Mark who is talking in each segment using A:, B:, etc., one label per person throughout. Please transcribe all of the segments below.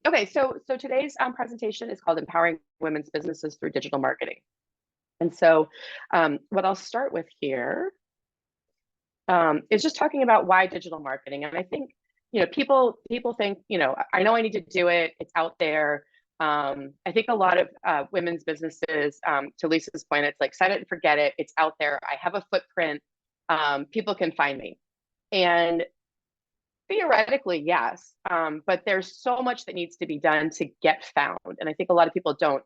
A: Okay, so today's presentation is called Empowering Women's Businesses Through Digital Marketing. And so what I'll start with here is just talking about why digital marketing. And I think, people think, I know I need to do it. It's out there. I think a lot of women's businesses, to Lisa's point, it's like set it and forget it. It's out there. I have a footprint. People can find me. And theoretically, yes, but there's so much that needs to be done to get found, and I think a lot of people don't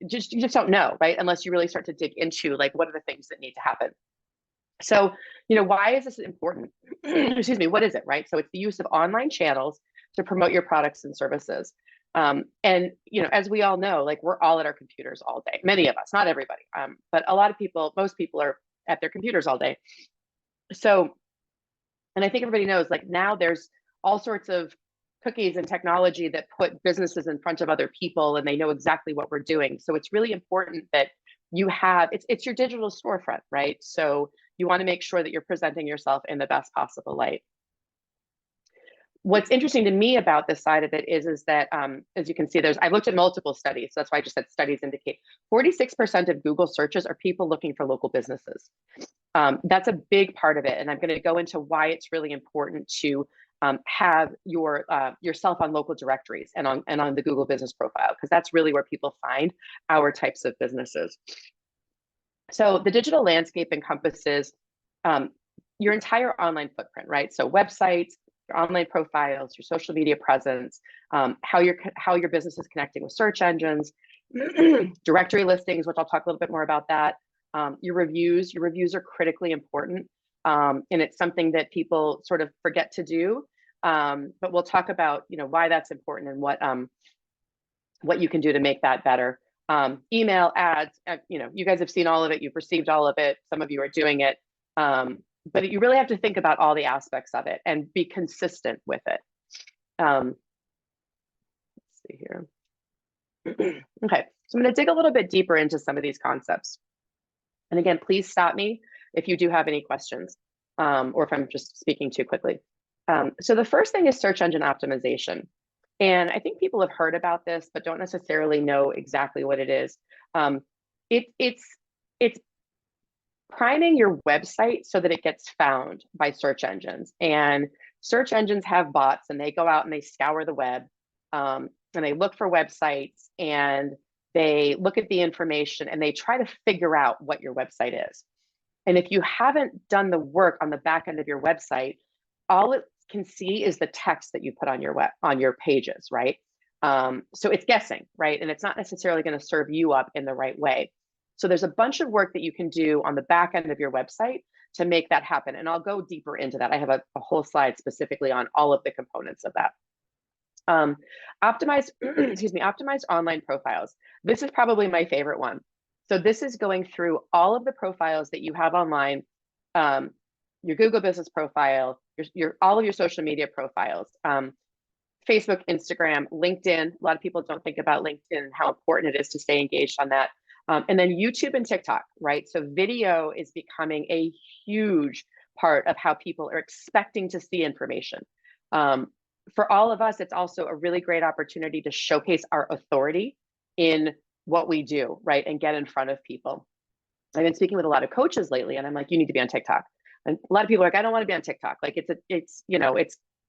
A: you just don't know, right? Unless you really start to dig into like what are the things that need to happen. So, why is this important? Excuse me, what is it, right? So it's the use of online channels to promote your products and services. And as we all know, like we're all at our computers all day. Many of us, not everybody, but a lot of people, most people are at their computers all day. So and I think everybody knows, like now there's all sorts of cookies and technology that put businesses in front of other people and they know exactly what we're doing. So it's really important that you have it's your digital storefront, right? So you want to make sure that you're presenting yourself in the best possible light. What's interesting to me about this side of it is that, as you can see, I've looked at multiple studies. So that's why I just said studies indicate 46% of Google searches are people looking for local businesses. That's a big part of it. And I'm going to go into why it's really important to have yourself on local directories and on the Google business profile, because that's really where people find our types of businesses. So the digital landscape encompasses your entire online footprint, right? So websites, your online profiles, your social media presence, how your business is connecting with search engines, directory listings, which I'll talk a little bit more about that. Your reviews are critically important, and it's something that people sort of forget to do. But we'll talk about why that's important and what you can do to make that better. Email ads, you guys have seen all of it, you've received all of it, some of you are doing it, but you really have to think about all the aspects of it and be consistent with it. Let's see here. Okay, so I'm going to dig a little bit deeper into some of these concepts. And again, please stop me if you do have any questions, or if I'm just speaking too quickly. So the first thing is search engine optimization. And I think people have heard about this, but don't necessarily know exactly what it is. It's priming your website so that it gets found by search engines. And search engines have bots, and they go out and they scour the web, and they look for websites, and they look at the information, and they try to figure out what your website is. And if you haven't done the work on the back end of your website, all it can see is the text that you put on your pages, right? So it's guessing, right? And it's not necessarily going to serve you up in the right way. So there's a bunch of work that you can do on the back end of your website to make that happen. And I'll go deeper into that. I have a whole slide specifically on all of the components of that. Optimized online profiles. This is probably my favorite one. So this is going through all of the profiles that you have online, your Google business profile, all of your social media profiles, Facebook, Instagram, LinkedIn. A lot of people don't think about LinkedIn and how important it is to stay engaged on that. And then YouTube and TikTok, right? So video is becoming a huge part of how people are expecting to see information. For all of us, it's also a really great opportunity to showcase our authority in what we do, right? And get in front of people. I've been speaking with a lot of coaches lately, and I'm like, you need to be on TikTok. And a lot of people are like, I don't want to be on TikTok. Like it's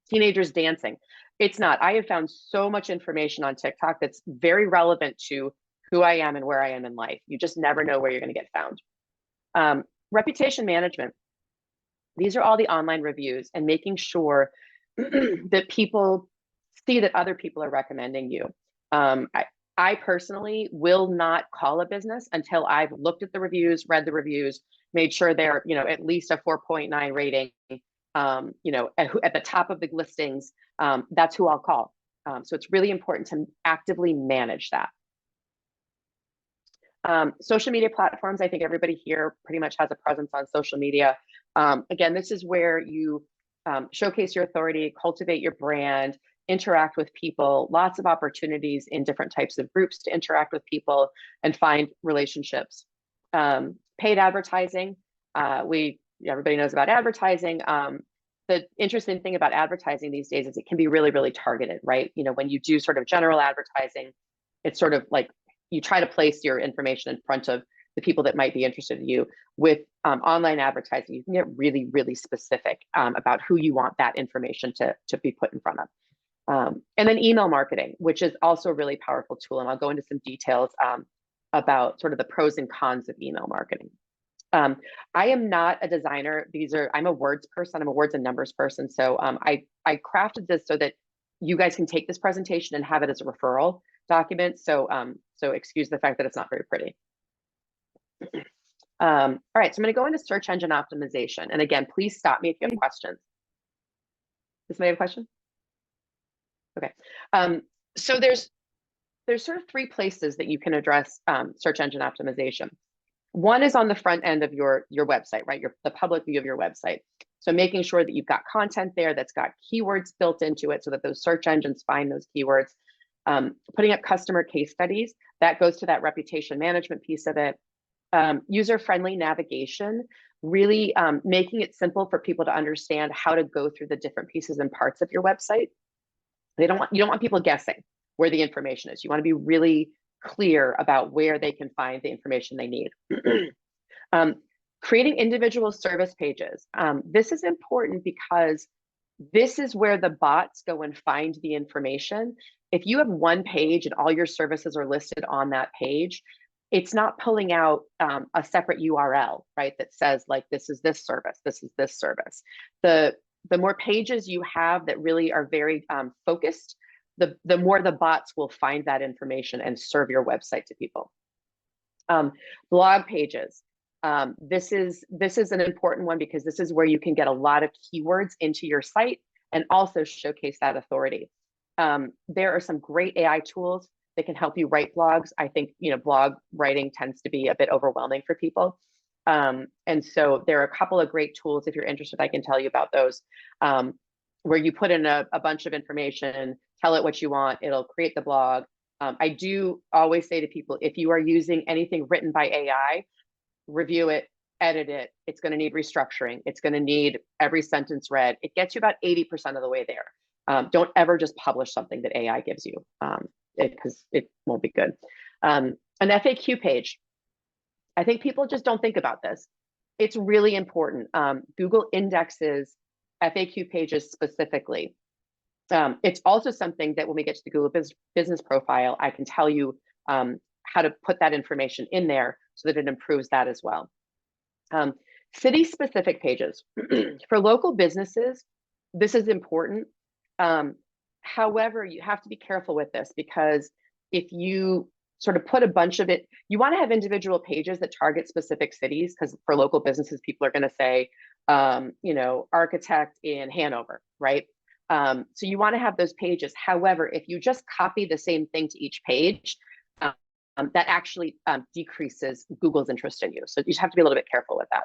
A: teenagers dancing. It's not. I have found so much information on TikTok that's very relevant to who I am and where I am in life. You just never know where you're going to get found. Reputation management. These are all the online reviews and making sure that people see that other people are recommending you. I personally will not call a business until I've looked at the reviews, read the reviews, made sure they're, at least a 4.9 rating, at the top of the listings. That's who I'll call. So it's really important to actively manage that. Social media platforms. I think everybody here pretty much has a presence on social media. Again, this is where you showcase your authority, cultivate your brand, interact with people, lots of opportunities in different types of groups to interact with people and find relationships. Paid advertising. Everybody knows about advertising. the interesting thing about advertising these days is it can be really, really targeted, right? You know, when you do sort of general advertising, it's sort of like you try to place your information in front of the people that might be interested in you. With online advertising, you can get really, really specific about who you want that information to be put in front of. And then email marketing, which is also a really powerful tool. And I'll go into some details about sort of the pros and cons of email marketing. I am not a designer. I'm a words person. I'm a words and numbers person. So I crafted this so that you guys can take this presentation and have it as a referral document. So excuse the fact that it's not very pretty. All right, so I'm going to go into search engine optimization. And again, please stop me if you have questions. Does somebody have a question? Okay. So there's sort of three places that you can address search engine optimization. One is on the front end of your website, right? The public view of your website. So making sure that you've got content there that's got keywords built into it so that those search engines find those keywords. Putting up customer case studies, that goes to that reputation management piece of it. User-friendly navigation, really making it simple for people to understand how to go through the different pieces and parts of your website. You don't want people guessing where the information is. You want to be really clear about where they can find the information they need. Creating individual service pages. This is important because this is where the bots go and find the information. If you have one page and all your services are listed on that page, it's not pulling out a separate URL, right? That says like, this is this service, this is this service. The more pages you have that really are very focused, the more the bots will find that information and serve your website to people. Blog pages. This is an important one because this is where you can get a lot of keywords into your site and also showcase that authority. There are some great AI tools that can help you write blogs. I think, you know, blog writing tends to be a bit overwhelming for people. And so there are a couple of great tools. If you're interested, I can tell you about those, where you put in a bunch of information, tell it what you want, it'll create the blog. I do always say to people, if you are using anything written by AI, review it, edit it. It's going to need restructuring. It's going to need every sentence read. It gets you about 80% of the way there. Don't ever just publish something that AI gives you, because it won't be good. An FAQ page. I think people just don't think about this. It's really important. Google indexes FAQ pages specifically. It's also something that when we get to the Google business profile, I can tell you how to put that information in there so that it improves that as well. City-specific pages. For local businesses, this is important. However, you have to be careful with this because if you sort of put a bunch of it, you want to have individual pages that target specific cities, because for local businesses, people are going to say, you know, architect in Hanover, right? So you want to have those pages. However, if you just copy the same thing to each page, that actually decreases Google's interest in you. So you just have to be a little bit careful with that.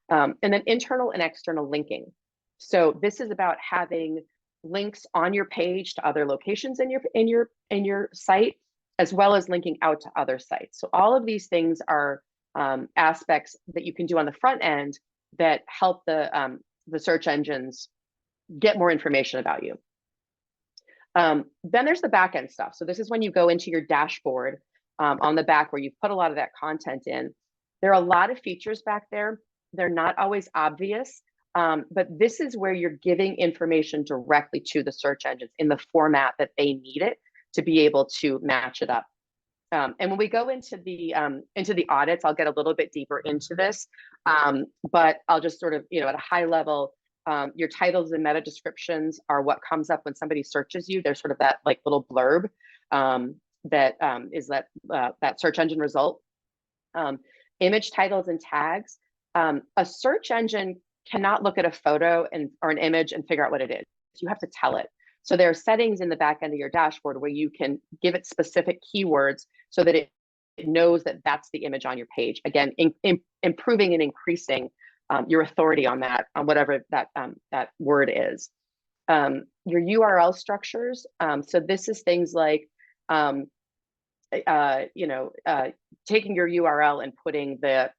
A: And then internal and external linking. So this is about having links on your page to other locations in your site, as well as linking out to other sites. So all of these things are aspects that you can do on the front end that help the search engines get more information about you. Then there's the back end stuff. So this is when you go into your dashboard on the back where you've put a lot of that content in. There are a lot of features back there. They're not always obvious, but this is where you're giving information directly to the search engines in the format that they need it to be able to match it up. And when we go into the audits, I'll get a little bit deeper into this, but I'll just sort of, you know, at a high level, your titles and meta descriptions are what comes up when somebody searches you. There's sort of that like little blurb that is that search engine result. Image titles and tags. A search engine cannot look at a photo or an image and figure out what it is. You have to tell it. So there are settings in the back end of your dashboard where you can give it specific keywords so that it knows that that's the image on your page. Again, improving and increasing your authority on that, on whatever that word is. Your URL structures. So this is things like, you know, taking your URL and putting the,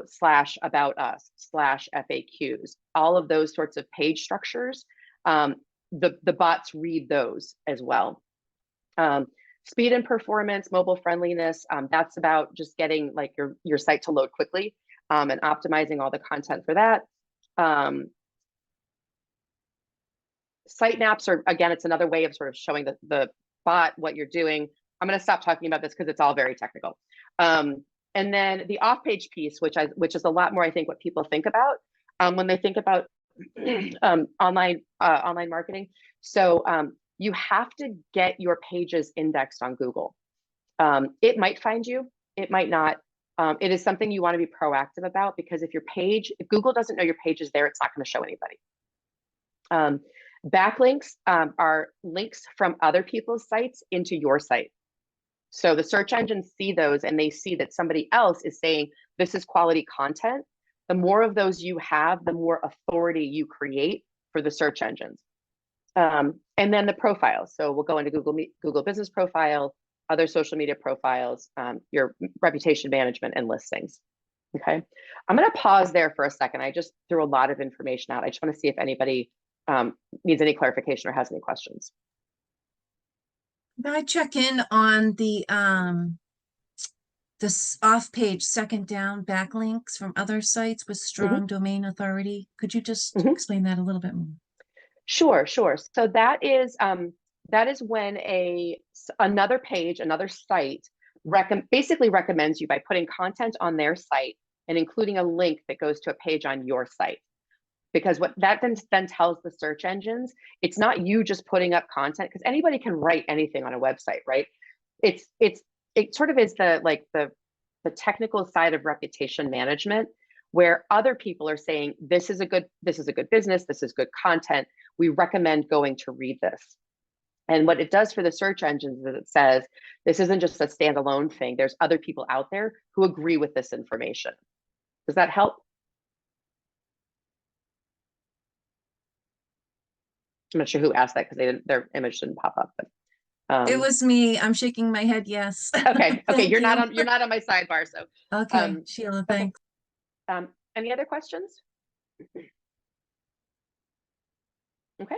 A: slash about us, slash FAQs, all of those sorts of page structures. The bots read those as well. Speed and performance, mobile friendliness, that's about just getting like your site to load quickly, and optimizing all the content for that. Sitemaps are, again, it's another way of sort of showing the bot what you're doing. I'm going to stop talking about this because it's all very technical. And then the off-page piece, which is a lot more, I think, what people think about when they think about online marketing. So you have to get your pages indexed on Google. It might find you, it might not. It is something you want to be proactive about, because if Google doesn't know your page is there, it's not going to show anybody. Backlinks are links from other people's sites into your site. So the search engines see those, and they see that somebody else is saying this is quality content. The more of those you have, the more authority you create for the search engines. And then the profiles. So we'll go into Google Business Profile, other social media profiles, your reputation management, and listings. Okay, I'm going to pause there for a second. I just threw a lot of information out. I just want to see if anybody needs any clarification or has any questions.
B: Can I check in on this off-page second down backlinks from other sites with strong domain authority? Could you just explain that a little bit more?
A: Sure. So that is when another page, another site basically recommends you by putting content on their site and including a link that goes to a page on your site. Because what that then tells the search engines, it's not you just putting up content, because anybody can write anything on a website, right? It sort of is the technical side of reputation management, where other people are saying this is a good business, this is good content, we recommend going to read this. And what it does for the search engines is it says this isn't just a standalone thing. There's other people out there who agree with this information. Does that help? I'm not sure who asked that because their image didn't pop up. But
B: it was me. I'm shaking my head. Yes.
A: Okay. You're not on my sidebar. So
B: okay, Sheila, thanks.
A: Okay. Any other questions? Okay,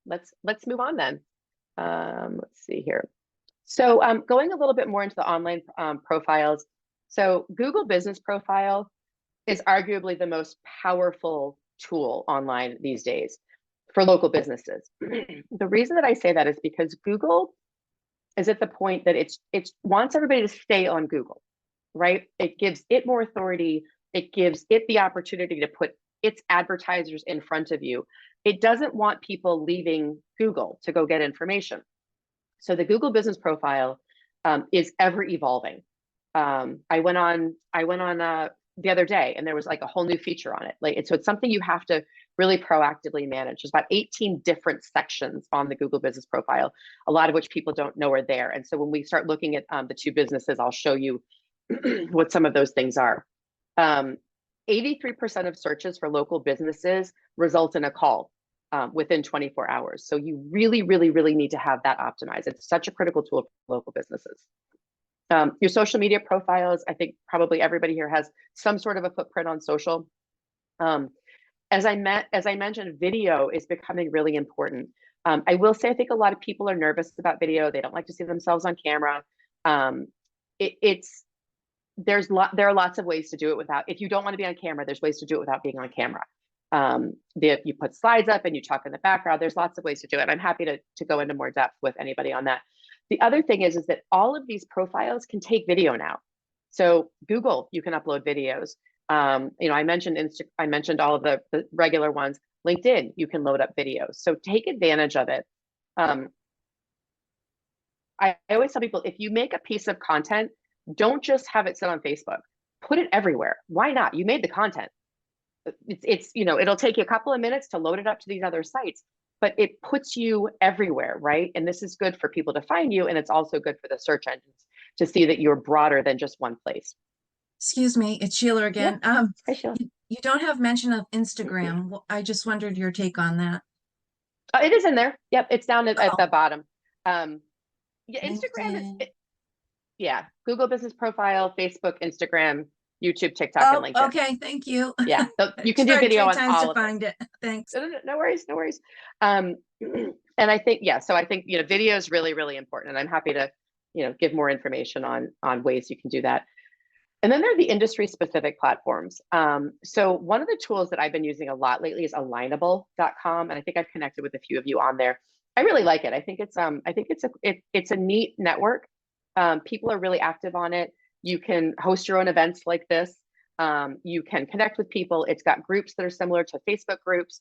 A: let's move on then. Let's see here. So going a little bit more into the online profiles. So Google Business Profile is arguably the most powerful tool online these days for local businesses. The reason that I say that is because Google is at the point that it wants everybody to stay on Google, right? It gives it more authority. It gives it the opportunity to put its advertisers in front of you. It doesn't want people leaving Google to go get information. So the Google Business Profile is ever evolving. I went on the other day, and there was like a whole new feature on it. So it's something you have to really proactively manage. There's about 18 different sections on the Google Business Profile, a lot of which people don't know are there. And so when we start looking at the two businesses, I'll show you what some of those things are. 83% of searches for local businesses result in a call within 24 hours. So you really, really, really need to have that optimized. It's such a critical tool for local businesses. Your social media profiles, I think probably everybody here has some sort of a footprint on social. As I mentioned, video is becoming really important. I will say, I think a lot of people are nervous about video. They don't like to see themselves on camera. There are lots of ways to do it without, if you don't want to be on camera, there's ways to do it without being on camera. You put slides up and you talk in the background. There's lots of ways to do it. I'm happy to go into more depth with anybody on that. The other thing is that all of these profiles can take video now. So Google, you can upload videos. I mentioned all of the regular ones. LinkedIn, you can load up videos. So take advantage of it. I always tell people, if you make a piece of content, don't just have it sit on Facebook. Put it everywhere. Why not? You made the content. It'll take you a couple of minutes to load it up to these other sites, but it puts you everywhere, right? And this is good for people to find you, and it's also good for the search engines to see that you're broader than just one place.
B: Excuse me, it's Sheila again.
A: Yeah. Hi, Sheila.
B: You don't have mention of Instagram. I just wondered your take on that.
A: It is in there. Yep, it's down at the bottom. Yeah, Instagram is. Yeah, Google Business Profile, Facebook, Instagram. YouTube, TikTok, and
B: Oh,
A: LinkedIn.
B: okay, thank you.
A: Yeah, so you can do
B: Tried
A: video
B: 3
A: on
B: times
A: all
B: to
A: of them.
B: find it. Thanks.
A: No worries, no worries. And I think, yeah, so I think, video is really, really important, and I'm happy to, give more information on ways you can do that. And then there are the industry specific platforms. So one of the tools that I've been using a lot lately is alignable.com. And I think I've connected with a few of you on there. I really like it. I think it's a neat network. People are really active on it. You can host your own events like this. You can connect with people. It's got groups that are similar to Facebook groups.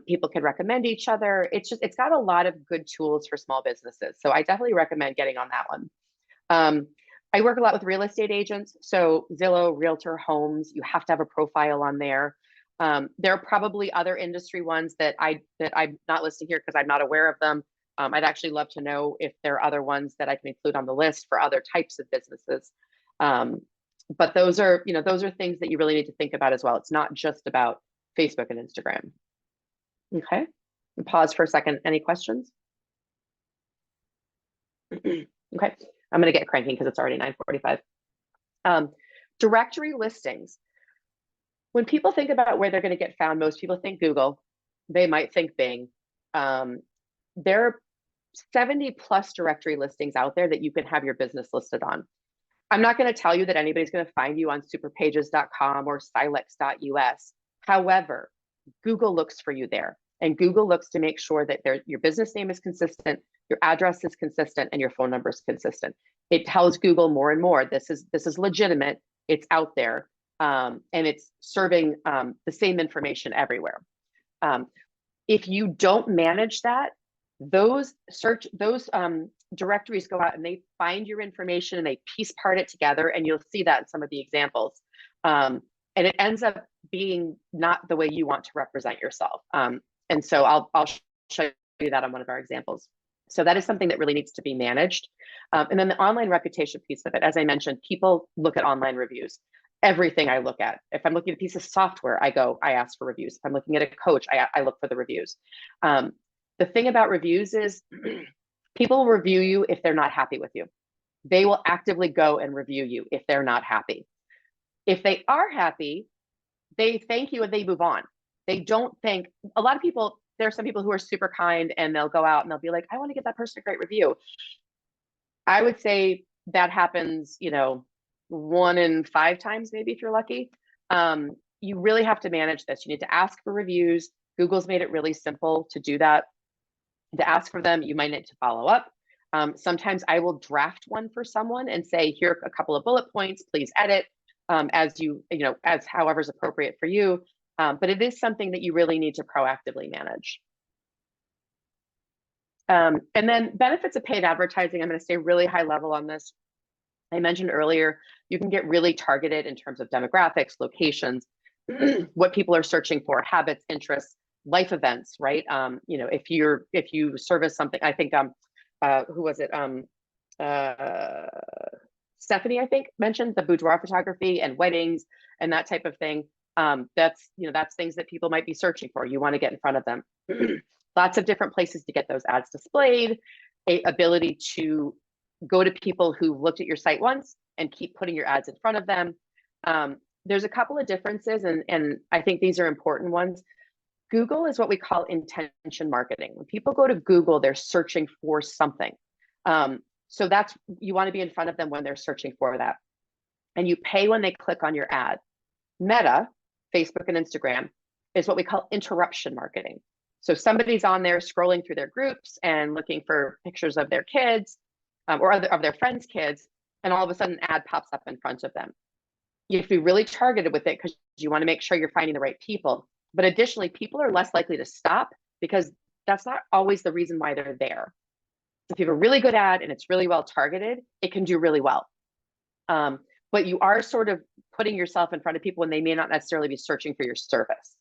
A: People can recommend each other. It's got a lot of good tools for small businesses. So I definitely recommend getting on that one. I work a lot with real estate agents. So Zillow, Realtor, Homes, you have to have a profile on there. There are probably other industry ones that I'm not listing here because I'm not aware of them. I'd actually love to know if there are other ones that I can include on the list for other types of businesses. But those are things that you really need to think about as well. It's not just about Facebook and Instagram. Okay, and pause for a second. Any questions? Okay. I'm going to get cranking because it's already 9:45. Directory listings. When people think about where they're going to get found, most people think Google. They might think Bing. There are 70 plus directory listings out there that you can have your business listed on. I'm not going to tell you that anybody's going to find you on superpages.com or silex.us. However, Google looks for you there, and Google looks to make sure that your business name is consistent, your address is consistent, and your phone number is consistent. It tells Google more and more, this is legitimate, it's out there, and it's serving the same information everywhere. If you don't manage that, those directories go out and they find your information and they piece part it together, and you'll see that in some of the examples. And it ends up being not the way you want to represent yourself. And so I'll show you that on one of our examples. So that is something that really needs to be managed. And then the online reputation piece of it, as I mentioned, people look at online reviews. Everything I look at, if I'm looking at a piece of software, I ask for reviews. If I'm looking at a coach, I look for the reviews. The thing about reviews is people will review you if they're not happy with you. They will actively go and review you if they're not happy. If they are happy, they thank you and they move on. They don't think, a lot of people, there are some people who are super kind and they'll go out and they'll be like, I want to give that person a great review. I would say that happens, 1 in 5 times, maybe if you're lucky. You really have to manage this. You need to ask for reviews. Google's made it really simple to do that. To ask for them, you might need to follow up. Sometimes I will draft one for someone and say, here are a couple of bullet points, please edit as however's appropriate for you. But it is something that you really need to proactively manage. And then benefits of paid advertising, I'm going to stay really high level on this. I mentioned earlier, you can get really targeted in terms of demographics, locations, what people are searching for, habits, interests, life events, right? If you service something, I think who was it? Stephanie, I think, mentioned the boudoir photography and weddings and that type of thing. That's things that people might be searching for. You want to get in front of them. Lots of different places to get those ads displayed, a ability to go to people who looked at your site once and keep putting your ads in front of them. There's a couple of differences, and I think these are important ones. Google is what we call intention marketing. When people go to Google, they're searching for something. So you want to be in front of them when they're searching for that. And you pay when they click on your ad. Meta, Facebook and Instagram, is what we call interruption marketing. So somebody's on there scrolling through their groups and looking for pictures of their kids or of their friends' kids, and all of a sudden an ad pops up in front of them. You have to be really targeted with it because you want to make sure you're finding the right people. But additionally, people are less likely to stop because that's not always the reason why they're there. If you have a really good ad and it's really well targeted, it can do really well. But you are sort of putting yourself in front of people when they may not necessarily be searching for your service.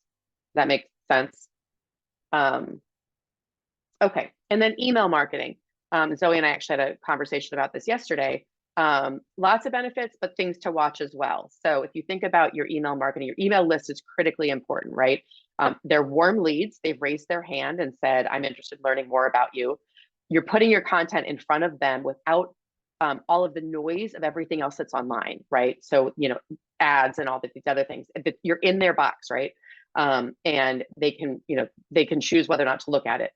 A: That makes sense. Okay, and then email marketing. Zoe and I actually had a conversation about this yesterday. Lots of benefits, but things to watch as well. So if you think about your email marketing, your email list is critically important, right? They're warm leads. They've raised their hand and said, I'm interested in learning more about you. You're putting your content in front of them without all of the noise of everything else that's online, right? So, ads and all these other things. You're in their box, right? And they can choose whether or not to look at it.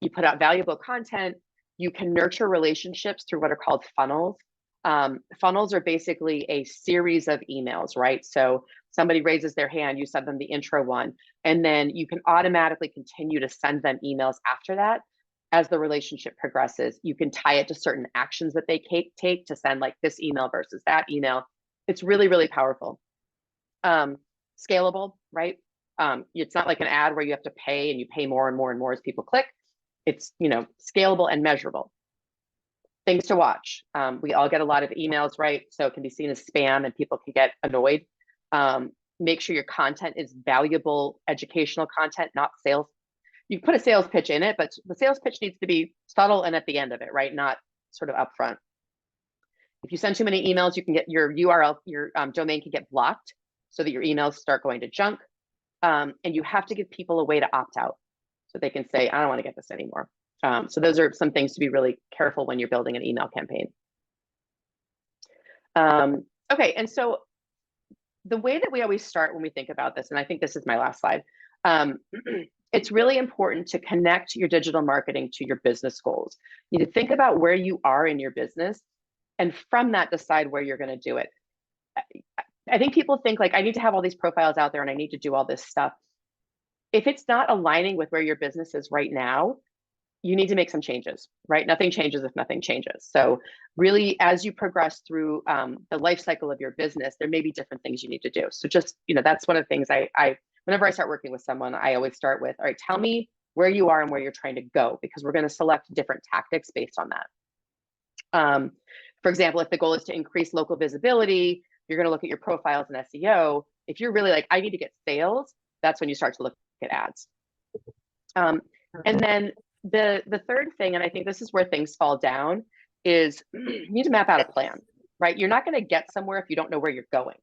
A: You put out valuable content. You can nurture relationships through what are called funnels. Funnels are basically a series of emails, right? So somebody raises their hand, you send them the intro one, and then you can automatically continue to send them emails after that. As the relationship progresses, you can tie it to certain actions that they take to send, like this email versus that email. It's really, really powerful. Scalable, right? It's not like an ad where you have to pay and you pay more and more and more as people click. It's, scalable and measurable. Things to watch. We all get a lot of emails, right? So it can be seen as spam and people can get annoyed. Make sure your content is valuable, educational content, not sales. You put a sales pitch in it, but the sales pitch needs to be subtle and at the end of it, right? Not sort of upfront. If you send too many emails, you can get your URL, your domain can get blocked so that your emails start going to junk. And you have to give people a way to opt out so they can say, I don't want to get this anymore. So those are some things to be really careful when you're building an email campaign. Okay, and so the way that we always start when we think about this, and I think this is my last slide, it's really important to connect your digital marketing to your business goals. You need to think about where you are in your business, and from that, decide where you're going to do it. I think people think like, I need to have all these profiles out there and I need to do all this stuff. If it's not aligning with where your business is right now, you need to make some changes, right? Nothing changes if nothing changes. So really, as you progress through the life cycle of your business, there may be different things you need to do. So just, that's one of the things I whenever I start working with someone, I always start with, all right, tell me where you are and where you're trying to go, because we're going to select different tactics based on that. For example, if the goal is to increase local visibility, you're going to look at your profiles and SEO. If you're really like, I need to get sales, that's when you start to look at ads. And then the third thing, and I think this is where things fall down, is you need to map out a plan, right? You're not going to get somewhere if you don't know where you're going.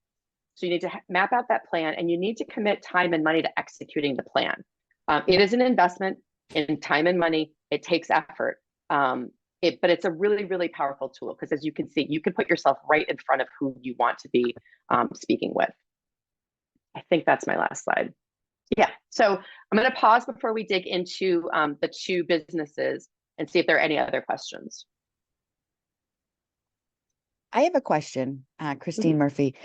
A: So you need to map out that plan, and you need to commit time and money to executing the plan. It is an investment in time and money. It takes effort. But it's a really, really powerful tool, because as you can see, you can put yourself right in front of who you want to be speaking with. I think that's my last slide. Yeah, so I'm going to pause before we dig into the two businesses and see if there are any other questions.
C: I have a question, Christine Murphy.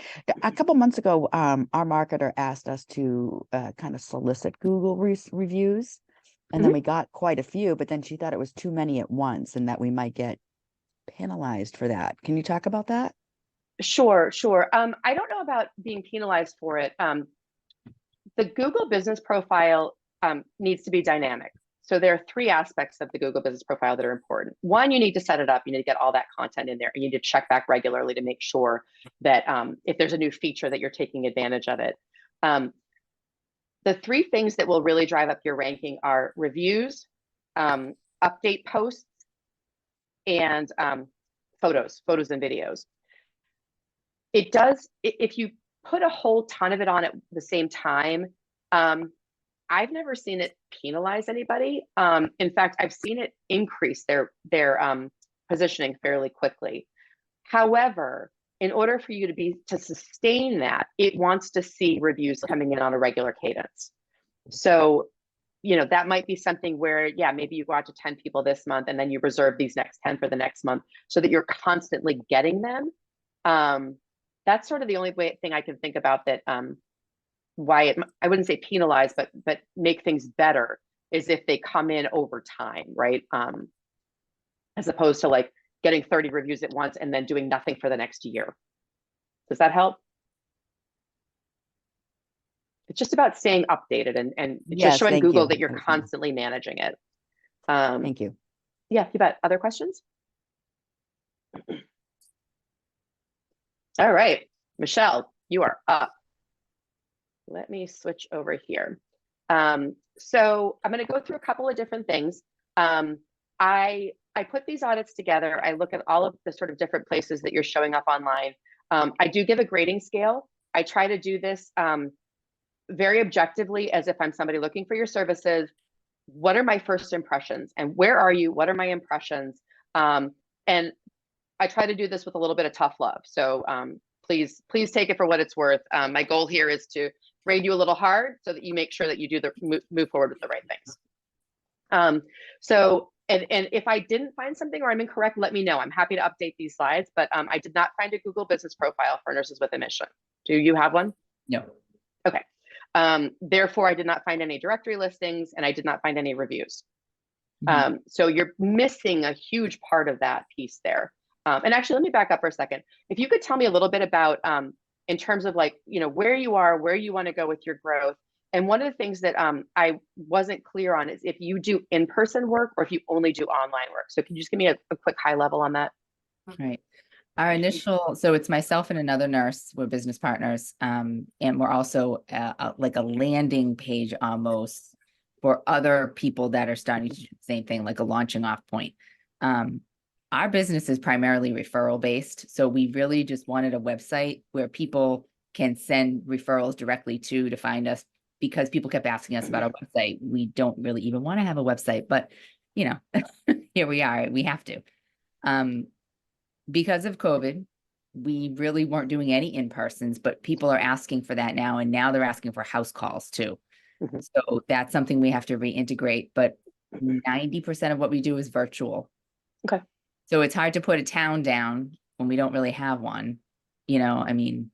C: A couple months ago, our marketer asked us to kind of solicit Google reviews. And then we got quite a few, but then she thought it was too many at once and that we might get penalized for that. Can you talk about that?
A: Sure. I don't know about being penalized for it. The Google business profile needs to be dynamic. So there are three aspects of the Google business profile that are important. One, you need to set it up. You need to get all that content in there. And you need to check back regularly to make sure that if there's a new feature that you're taking advantage of it. The three things that will really drive up your ranking are reviews, update posts, and photos and videos. It does, if you put a whole ton of it on at the same time, I've never seen it penalize anybody. In fact, I've seen it increase their positioning fairly quickly. However, in order for you to sustain that, it wants to see reviews coming in on a regular cadence. So, that might be something where, yeah, maybe you go out to 10 people this month and then you reserve these next 10 for the next month so that you're constantly getting them. That's sort of the only thing I can think about that why I wouldn't say penalize, but make things better is if they come in over time, right? As opposed to like getting 30 reviews at once and then doing nothing for the next year. Does that help? It's just about staying updated and just showing Google that you're constantly managing it.
C: Thank you.
A: Yeah, you bet. Other questions? All right, Michelle, you are up. Let me switch over here. So I'm going to go through a couple of different things. I put these audits together. I look at all of the sort of different places that you're showing up online. I do give a grading scale. I try to do this very objectively, as if I'm somebody looking for your services. What are my first impressions? And where are you? What are my impressions? And I try to do this with a little bit of tough love. So please take it for what it's worth. My goal here is to grade you a little hard so that you make sure that you do move forward with the right things. So, and if I didn't find something or I'm incorrect, let me know. I'm happy to update these slides, but I did not find a Google business profile for Nurses with a Mission. Do you have one?
D: No.
A: Okay. Therefore, I did not find any directory listings and I did not find any reviews. So you're missing a huge part of that piece there. And actually, let me back up for a second. If you could tell me a little bit about, in terms of like, where you are, where you want to go with your growth. And one of the things that I wasn't clear on is if you do in-person work or if you only do online work. So can you just give me a quick high level on that?
D: Right. Our initial, so it's myself and another nurse, we're business partners. And we're also like a landing page almost for other people that are starting to do the same thing, like a launching off point. Our business is primarily referral based. So we really just wanted a website where people can send referrals directly to find us, because people kept asking us about our website. We don't really even want to have a website, but here we are, we have to. Because of COVID, we really weren't doing any in-persons, but people are asking for that now. And now they're asking for house calls too. So that's something we have to reintegrate, but 90% of what we do is virtual.
A: Okay.
D: So it's hard to put a town down when we don't really have one, I mean,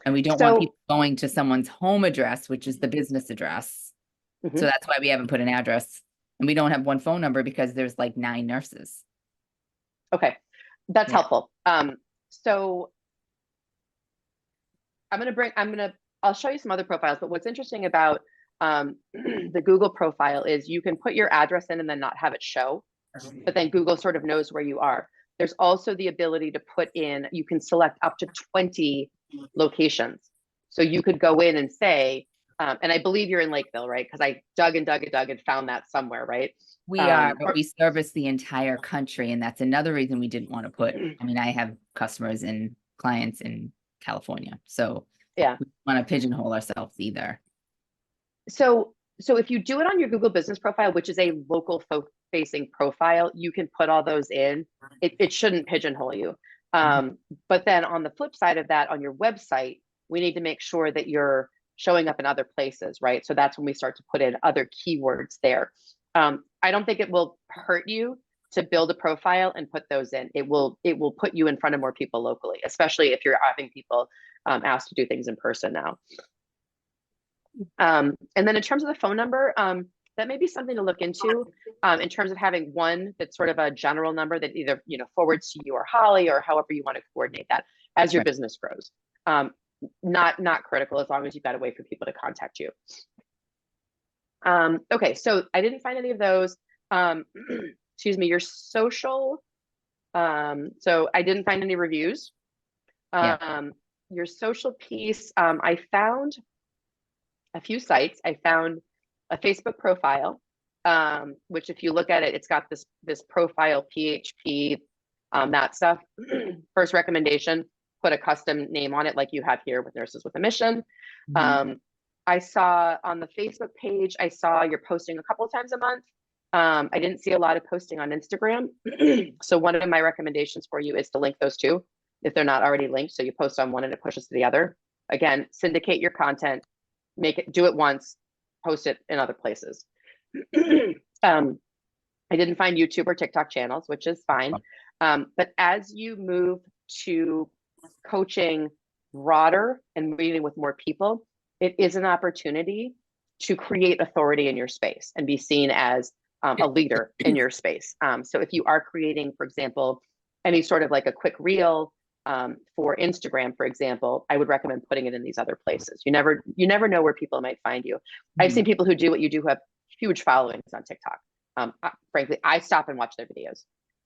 D: and we don't want people going to someone's home address, which is the business address. So that's why we haven't put an address, and we don't have one phone number because there's like 9 nurses.
A: Okay. That's helpful. So I'll show you some other profiles, but what's interesting about the Google profile is you can put your address in and then not have it show, but then Google sort of knows where you are. There's also the ability to put in, you can select up to 20 locations. So you could go in and say, and I believe you're in Lakeville, right? Because I dug and found that somewhere, right?
D: We are, but we service the entire country. And that's another reason we didn't want to put, I have customers and clients in California. So
A: yeah,
D: we don't want to pigeonhole ourselves either.
A: So if you do it on your Google business profile, which is a local facing profile, you can put all those in. It shouldn't pigeonhole you. But then on the flip side of that, on your website, we need to make sure that you're showing up in other places, right? So that's when we start to put in other keywords there. I don't think it will hurt you to build a profile and put those in. It will put you in front of more people locally, especially if you're having people asked to do things in person now. And then in terms of the phone number, that may be something to look into in terms of having one that's sort of a general number that either forwards to you or Holly or however you want to coordinate that as your business grows. Not critical as long as you've got a way for people to contact you. Okay, so I didn't find any of those. Excuse me, your social. So I didn't find any reviews. Your social piece, I found a few sites. I found a Facebook profile, which if you look at it, it's got this profile PHP, that stuff. First recommendation, put a custom name on it like you have here with Nurses with a Mission. I saw on the Facebook page, I saw you're posting a couple of times a month. I didn't see a lot of posting on Instagram. So one of my recommendations for you is to link those two if they're not already linked. So you post on one and it pushes to the other. Again, syndicate your content, do it once, post it in other places. I didn't find YouTube or TikTok channels, which is fine. But as you move to coaching broader and meeting with more people, it is an opportunity to create authority in your space and be seen as a leader in your space. So if you are creating, for example, any sort of like a quick reel for Instagram, for example, I would recommend putting it in these other places. You never know where people might find you. I've seen people who do what you do who have huge followings on TikTok. Frankly, I stop and watch their videos.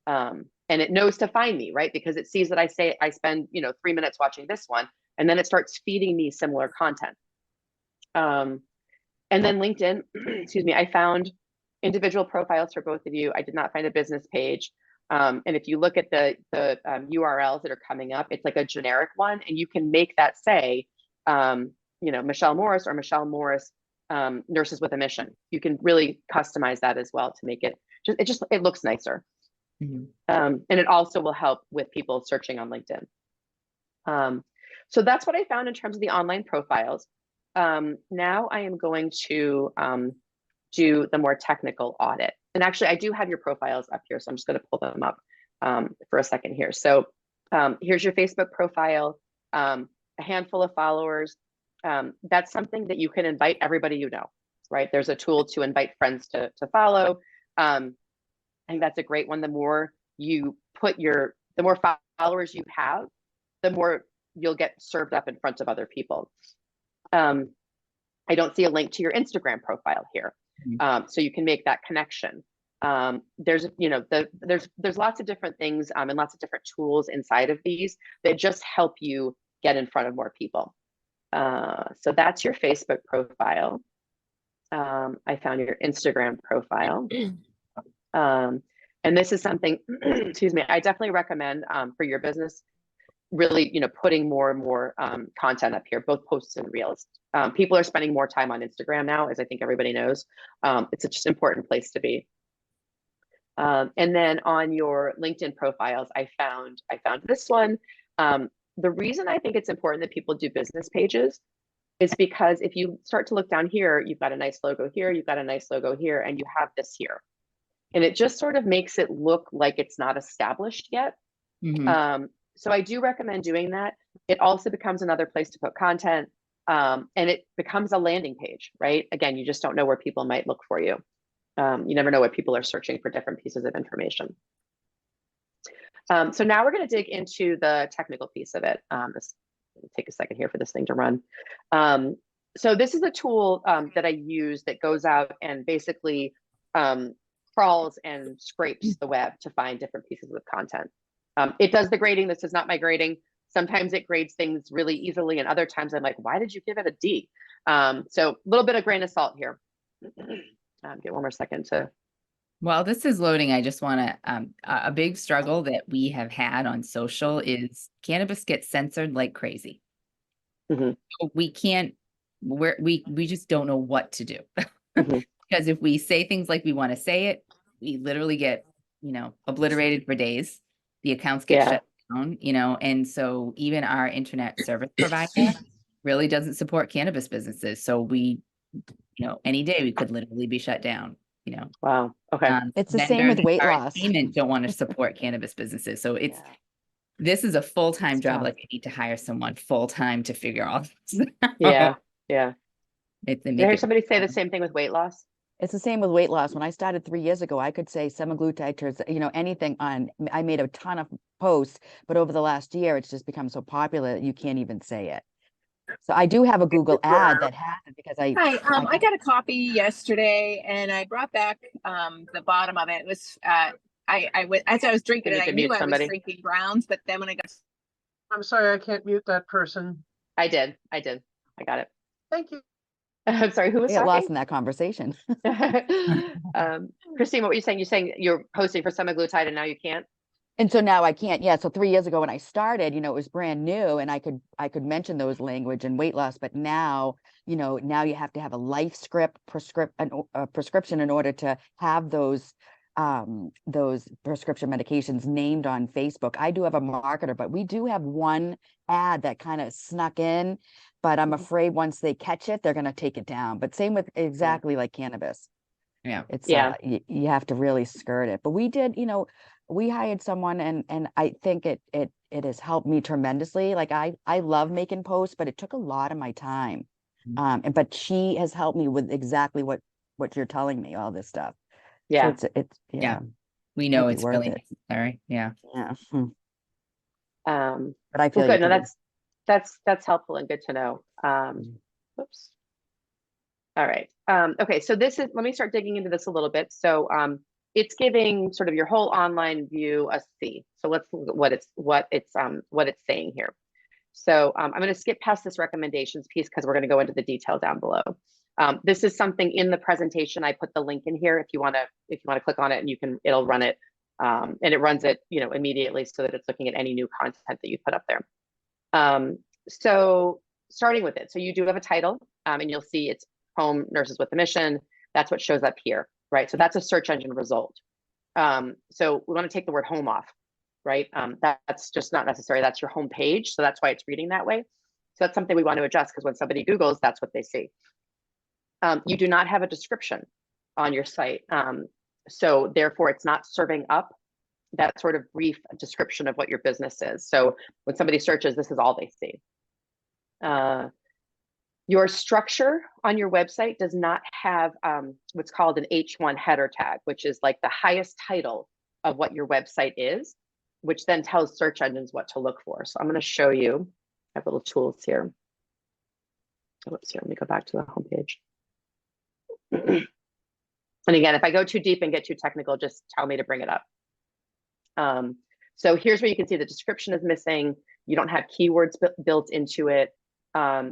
A: And it knows to find me, right? Because it sees that I spend 3 minutes watching this one, and then it starts feeding me similar content. And then LinkedIn, excuse me, I found individual profiles for both of you. I did not find a business page. And if you look at the URLs that are coming up, it's like a generic one, and you can make that say, Michelle Morris or Michelle Morris, Nurses with a Mission. You can really customize that as well to make it it looks nicer.
D: Mhm.
A: And it also will help with people searching on LinkedIn. So that's what I found in terms of the online profiles. Now I am going to do the more technical audit. And actually, I do have your profiles up here, so I'm just going to pull them up for a second here. So here's your Facebook profile, a handful of followers. That's something that you can invite everybody you know, right? There's a tool to invite friends to follow. I think that's a great one. The more you put the more followers you have, the more you'll get served up in front of other people. I don't see a link to your Instagram profile here. So you can make that connection. There's, you know, there's lots of different things and lots of different tools inside of these that just help you get in front of more people. So that's your Facebook profile. I found your Instagram profile. And this is something, excuse me, I definitely recommend for your business, really, you know, putting more and more content up here, both posts and reels. People are spending more time on Instagram now, as I think everybody knows. It's just an important place to be. And then on your LinkedIn profiles, I found this one. The reason I think it's important that people do business pages is because if you start to look down here, you've got a nice logo here, you've got a nice logo here, and you have this here. And it just sort of makes it look like it's not established yet. So I do recommend doing that. It also becomes another place to put content, and it becomes a landing page, right? Again, you just don't know where people might look for you. You never know what people are searching for different pieces of information. So now we're going to dig into the technical piece of it. Take a second here for this thing to run. So this is a tool that I use that goes out and basically crawls and scrapes the web to find different pieces of content. It does the grading. This is not my grading. Sometimes it grades things really easily, and other times I'm like, why did you give it a D? So a little bit of grain of salt here. Get one more second to.
D: While this is loading, I just want to, a big struggle that we have had on social is cannabis gets censored like crazy. We can't, we just don't know what to do. Because if we say things like we want to say it, we literally get, you know, obliterated for days. The accounts get shut down, you know, and so even our internet service provider really doesn't support cannabis businesses. So we, you know, any day we could literally be shut down, you know.
A: Wow. Okay.
C: It's the same with weight loss.
D: Don't want to support cannabis businesses. So it's, this is a full-time job. Like I need to hire someone full-time to figure all this out.
A: Yeah.
D: Did
A: I hear somebody say the same thing with weight loss?
C: It's the same with weight loss. When I started 3 years ago, I could say semaglutide, you know, anything on, I made a ton of posts, but over the last year, it's just become so popular that you can't even say it. So I do have a Google ad that has it because I
E: got a copy yesterday and I brought back the bottom of it. It was as I was drinking it, I knew I was drinking Browns, but then when I got,
F: I'm sorry, I can't mute that person.
A: I did. I got it.
F: Thank you.
A: I'm sorry, who was
C: get
A: talking?
C: lost in that conversation.
A: Christine, what were you saying? You're saying you're posting for semaglutide and now you can't?
C: And so now I can't. Yeah. So 3 years ago when I started, you know, it was brand new and I could mention those language and weight loss, but now, you know, now you have to have a life script prescription in order to have those prescription medications named on Facebook. I do have a marketer, but we do have one ad that kind of snuck in, but I'm afraid once they catch it, they're going to take it down. But same with exactly like cannabis.
D: Yeah.
C: It's you have to really skirt it. But we did, you know, we hired someone and I think it has helped me tremendously. Like I love making posts, but it took a lot of my time. But she has helped me with exactly what you're telling me, all this stuff.
A: Yeah.
C: So it's
D: we know it's really necessary. Yeah.
C: But I feel
A: good. No, that's helpful and good to know. Whoops. All right. Okay. So this is, let me start digging into this a little bit. So it's giving sort of your whole online view a C. So let's look at what it's saying here. So I'm going to skip past this recommendations piece because we're going to go into the detail down below. This is something in the presentation. I put the link in here if you want to click on it, and it'll run it, and it runs it, you know, immediately so that it's looking at any new content that you put up there. So starting with it, so you do have a title, and you'll see it's Home Nurses with a Mission. That's what shows up here, right? So that's a search engine result. So we want to take the word home off, right? That's just not necessary. That's your home page. So that's why it's reading that way. So that's something we want to adjust, because when somebody Googles, that's what they see. You do not have a description on your site. So therefore it's not serving up that sort of brief description of what your business is. So when somebody searches, this is all they see. Your structure on your website does not have what's called an H1 header tag, which is like the highest title of what your website is, which then tells search engines what to look for. So I'm going to show you. I have little tools here. Oops, here, let me go back to the homepage. And again, if I go too deep and get too technical, just tell me to bring it up. So here's where you can see the description is missing. You don't have keywords built into it.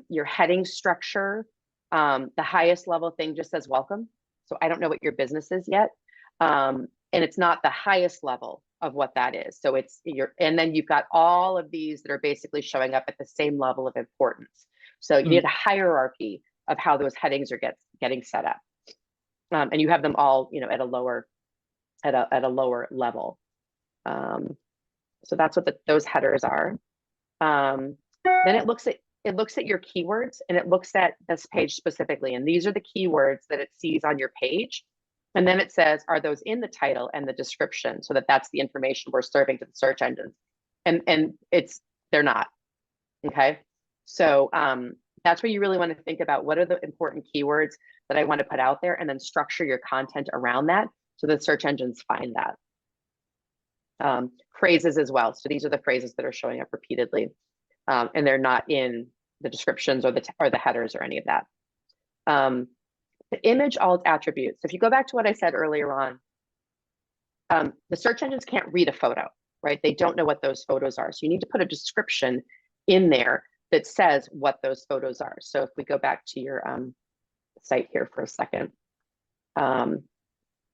A: Your heading structure, the highest level thing just says welcome. So I don't know what your business is yet. And it's not the highest level of what that is. So it's and then you've got all of these that are basically showing up at the same level of importance. So you need a hierarchy of how those headings are getting set up. And you have them all, at a lower level. So that's what those headers are. Then it looks at your keywords, and it looks at this page specifically. And these are the keywords that it sees on your page. And then it says, are those in the title and the description, so that's the information we're serving to the search engines. And they're not. Okay. So that's where you really want to think about what are the important keywords that I want to put out there, and then structure your content around that so that search engines find that. Phrases as well. So these are the phrases that are showing up repeatedly, and they're not in the descriptions or the headers or any of that. The image alt attributes. So if you go back to what I said earlier on, the search engines can't read a photo, right? They don't know what those photos are. So you need to put a description in there that says what those photos are. So if we go back to your site here for a second, and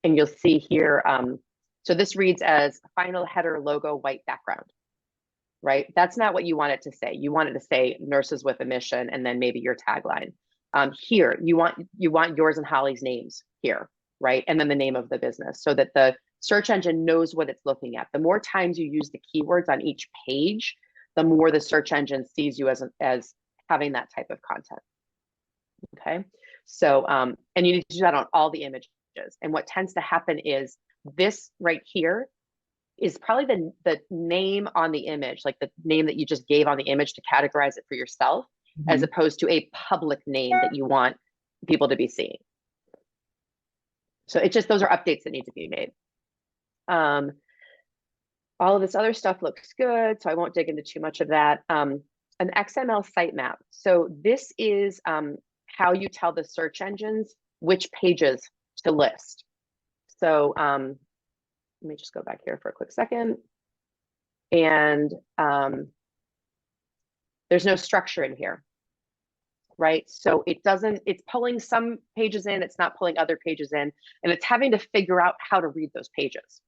A: you'll see here, so this reads as final header logo white background, right? That's not what you want it to say. You want it to say nurses with a mission, and then maybe your tagline. Here, you want yours and Holly's names here, right? And then the name of the business, so that the search engine knows what it's looking at. The more times you use the keywords on each page, the more the search engine sees you as having that type of content. Okay, so and you need to do that on all the images. And what tends to happen is this right here is probably the name on the image, like the name that you just gave on the image to categorize it for yourself, as opposed to a public name that you want people to be seeing. So it's just, those are updates that need to be made. All of this other stuff looks good, so I won't dig into too much of that. An XML sitemap. So this is how you tell the search engines which pages to list. So let me just go back here for a quick second. And there's no structure in here, right? So it's pulling some pages in, it's not pulling other pages in, and it's having to figure out how to read those pages.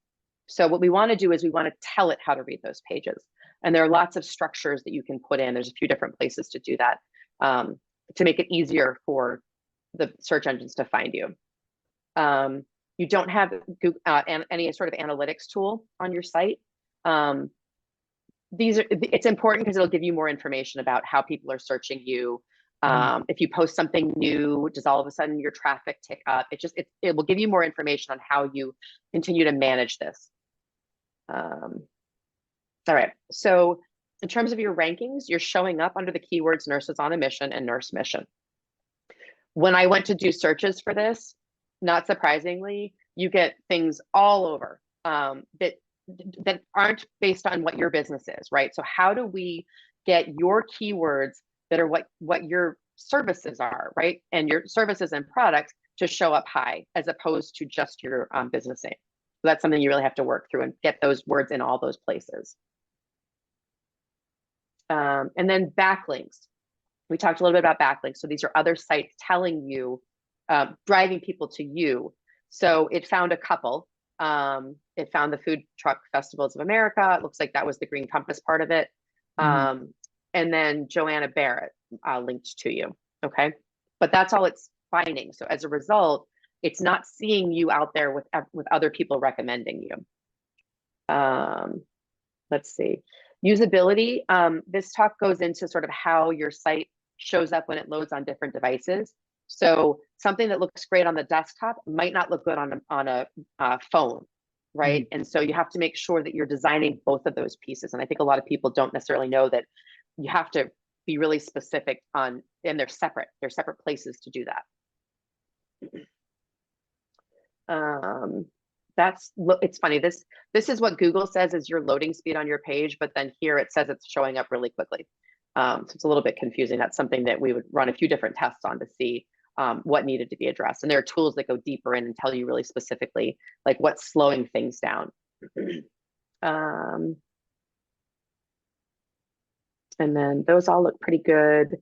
A: So what we want to do is we want to tell it how to read those pages. And there are lots of structures that you can put in. There's a few different places to do that to make it easier for the search engines to find you. You don't have any sort of analytics tool on your site. It's important because it'll give you more information about how people are searching you. If you post something new, does all of a sudden your traffic tick up? It will give you more information on how you continue to manage this. All right, so in terms of your rankings, you're showing up under the keywords nurses on a mission and nurse mission. When I went to do searches for this, not surprisingly, you get things all over that aren't based on what your business is, right? So how do we get your keywords that are what your services are, right? And your services and products to show up high, as opposed to just your business name. So that's something you really have to work through and get those words in all those places. And then backlinks. We talked a little bit about backlinks. So these are other sites telling you, driving people to you. So it found a couple. It found the Food Truck Festivals of America. It looks like that was the Green Compass part of it. And then Joanna Barrett linked to you. Okay, but that's all it's finding. So as a result, It's not seeing you out there with other people recommending you. Let's see. Usability. This talk goes into sort of how your site shows up when it loads on different devices. So something that looks great on the desktop might not look good on a phone, right? And so you have to make sure that you're designing both of those pieces. And I think a lot of people don't necessarily know that you have to be really specific on, and they're separate. They're separate places to do that. It's funny. This is what Google says is your loading speed on your page, but then here it says it's showing up really quickly. So it's a little bit confusing. That's something that we would run a few different tests on to see what needed to be addressed. And there are tools that go deeper in and tell you really specifically like what's slowing things down. And then those all look pretty good.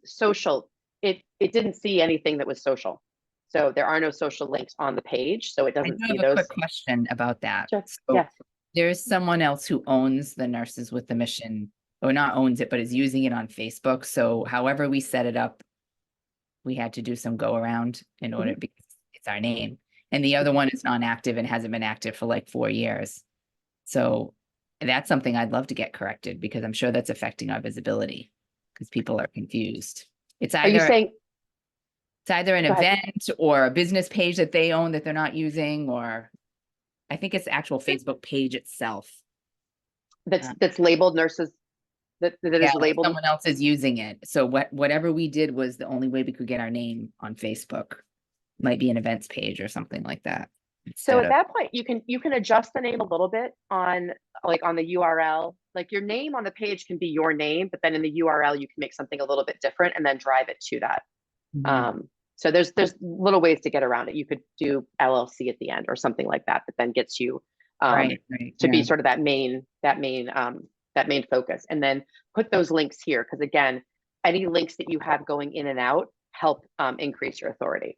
A: Social, it didn't see anything that was social. So there are no social links on the page, so it doesn't see those.
D: I have a quick question about that.
A: Sure.
D: So
A: Yes.
D: There's someone else who owns the Nurses with a Mission, or not owns it, but is using it on Facebook. So however we set it up, we had to do some go around in order because it's our name. And the other one is non-active and hasn't been active for like 4 years. So that's something I'd love to get corrected because I'm sure that's affecting our visibility because people are confused. It's
A: Are you
D: either
A: saying?
D: it's either an
A: Go ahead.
D: event or a business page that they own that they're not using, or I think it's the actual Facebook page itself.
A: That's labeled Nurses. That is labeled.
D: Someone else is using it. So whatever we did was the only way we could get our name on Facebook. Might be an events page or something like that.
A: So at that point, you can adjust the name a little bit on the URL. Like your name on the page can be your name, but then in the URL you can make something a little bit different and then drive it to that. So there's little ways to get around it. You could do LLC at the end or something like that then gets you to be sort of that main focus, and then put those links here because again, any links that you have going in and out help increase your authority.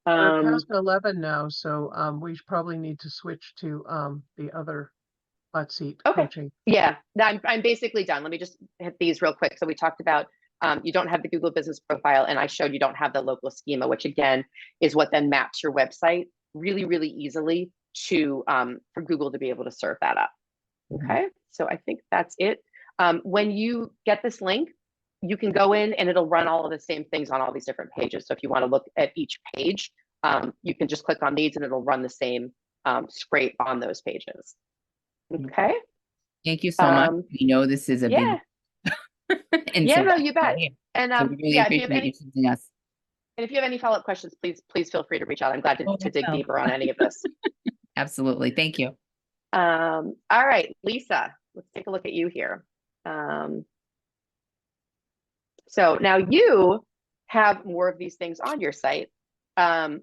F: We're past 11 now, so we probably need to switch to the other hot seat coaching.
A: Yeah, I'm basically done. Let me just hit these real quick. So we talked about you don't have the Google Business Profile, and I showed you don't have the local schema, which again is what then maps your website really, really easily to for Google to be able to serve that up. Okay, so I think that's it. When you get this link, you can go in and it'll run all of the same things on all these different pages. So if you want to look at each page, you can just click on these and it'll run the same scrape on those pages. Okay.
D: Thank you so much. You know, this is a big.
A: And yeah, no, you bet. And
D: so we really appreciate you choosing us.
A: And if you have any follow-up questions, please feel free to reach out. I'm glad to dig deeper on any of this.
D: Absolutely. Thank you.
A: All right, Lisa, let's take a look at you here. So now you have more of these things on your site, but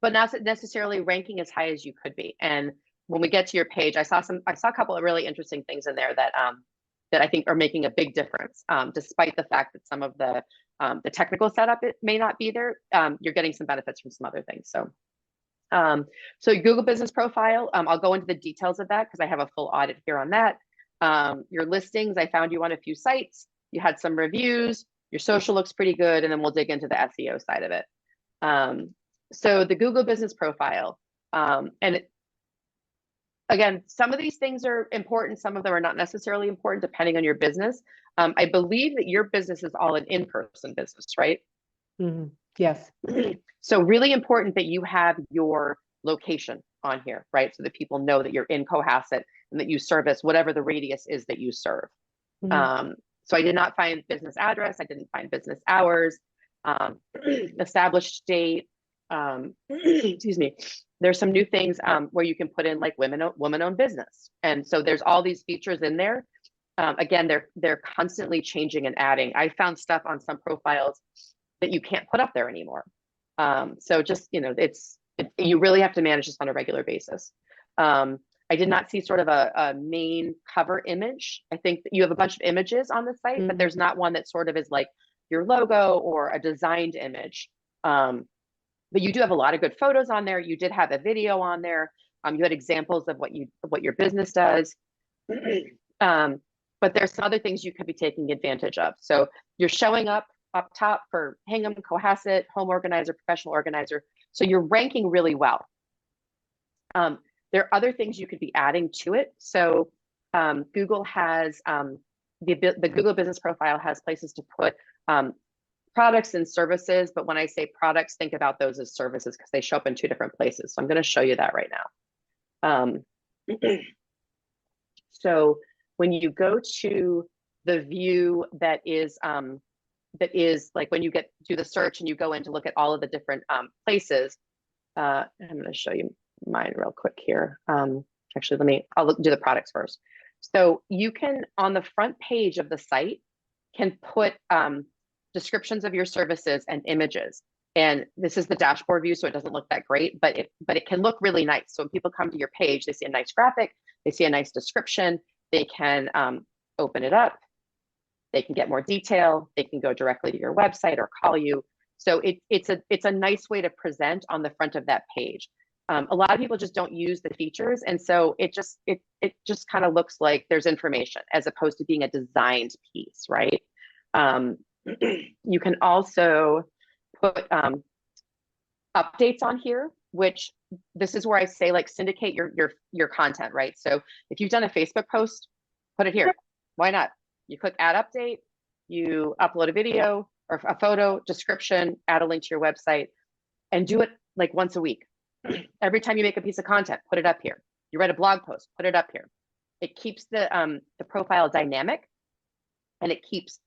A: not necessarily ranking as high as you could be. And when we get to your page, I saw a couple of really interesting things in there that that I think are making a big difference, despite the fact that some of the technical setup it may not be there. You're getting some benefits from some other things. So, so Google Business Profile, I'll go into the details of that because I have a full audit here on that. Your listings, I found you on a few sites. You had some reviews. Your social looks pretty good, and then we'll dig into the SEO side of it. So the Google Business Profile, again, some of these things are important. Some of them are not necessarily important depending on your business. I believe that your business is all an in-person business, right?
G: Mm-hmm. Yes.
A: So really important that you have your location on here, right? So that people know that you're in Cohasset and that you service whatever the radius is that you serve.
G: Mm-hmm.
A: So I did not find business address. I didn't find business hours, established date. Excuse me. There's some new things where you can put in like women-owned business. And so there's all these features in there. Again, they're constantly changing and adding. I found stuff on some profiles that you can't put up there anymore. So just, you know, you really have to manage this on a regular basis. I did not see sort of a main cover image. I think that you have a bunch of images on the site, but there's not one that sort of is like your logo or a designed image. But you do have a lot of good photos on there. You did have a video on there. You had examples of what your business does. But there's some other things you could be taking advantage of. So you're showing up up top for Hingham, Cohasset, home organizer, professional organizer. So you're ranking really well. There are other things you could be adding to it. So Google has, the Google Business Profile has places to put products and services, but when I say products, think about those as services because they show up in two different places. So I'm going to show you that right now. So when you go to the view that is like when you do the search and you go in to look at all of the different places, I'm going to show you mine real quick here. Actually, I'll do the products first. So you can, on the front page of the site, can put descriptions of your services and images. And this is the dashboard view, so it doesn't look that great, but it can look really nice. So when people come to your page, they see a nice graphic, they see a nice description, they can open it up, they can get more detail, they can go directly to your website or call you. So it's a nice way to present on the front of that page. A lot of people just don't use the features, and so it just kind of looks like there's information as opposed to being a designed piece, right? You can also put updates on here, which this is where I say like syndicate your content, right? So if you've done a Facebook post, put it here. Why not? You click add update, you upload a video or a photo, description, add a link to your website, and do it like once a week. Every time you make a piece of content, put it up here. You write a blog post, put it up here. It keeps the profile dynamic, and it keeps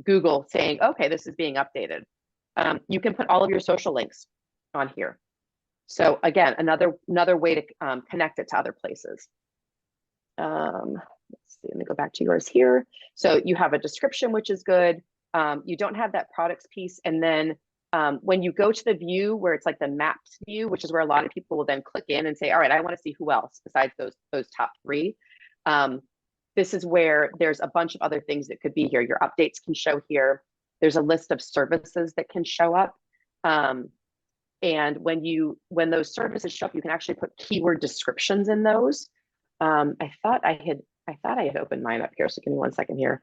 A: Google saying, okay, this is being updated. You can put all of your social links on here. So again, another way to connect it to other places. Let's see, let me go back to yours here. So you have a description, which is good. You don't have that products piece. And then when you go to the view where it's like the maps view, which is where a lot of people will then click in and say, all right, I want to see who else besides those top three. This is where there's a bunch of other things that could be here. Your updates can show here. There's a list of services that can show up. And when those services show up, you can actually put keyword descriptions in those. I thought I had opened mine up here. So give me 1 second here.